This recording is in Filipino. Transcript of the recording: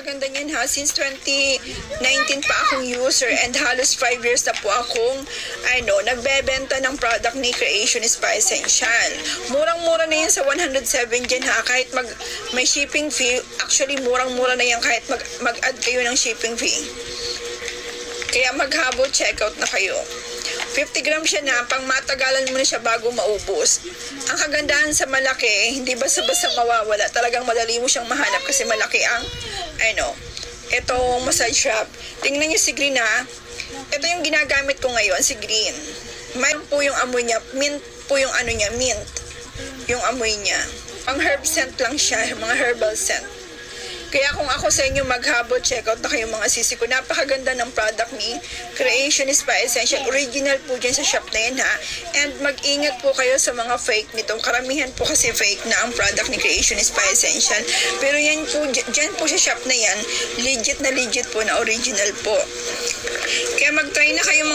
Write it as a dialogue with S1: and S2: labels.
S1: napakaganda niyan ha. Since 2019 pa akong user and halos 5 years na po akong nagbebenta ng product ni Creation Spa Essential. Murang-mura na yan sa 107 dyan ha. Kahit may shipping fee, actually murang-mura na yan kahit mag-add kayo ng shipping fee. Kaya maghabol, checkout na kayo. 50 grams siya na, pang matagalan mo na siya bago maubos. Ang kagandahan sa malaki, hindi basta-basta mawawala. Talagang madali mo siyang mahanap kasi malaki ang, itong massage shop. Tingnan niyo si Green ha. Ito yung ginagamit ko ngayon, si Green. Mayroon po yung amoy niya, mint po yung mint. Yung amoy niya. Pang herb scent lang siya, mga herbal scent. Kaya kung ako sa inyo maghabol, check out na kayo mga sisi ko. Napakaganda ng product ni Creation Spa Essential. Original po dyan sa shop na yan ha. And mag-ingat po kayo sa mga fake nito. Karamihan po kasi fake na ang product ni Creation Spa Essential. Pero yan po, dyan po sa shop na yan, legit po na original po. Kaya mag-try na kayo mga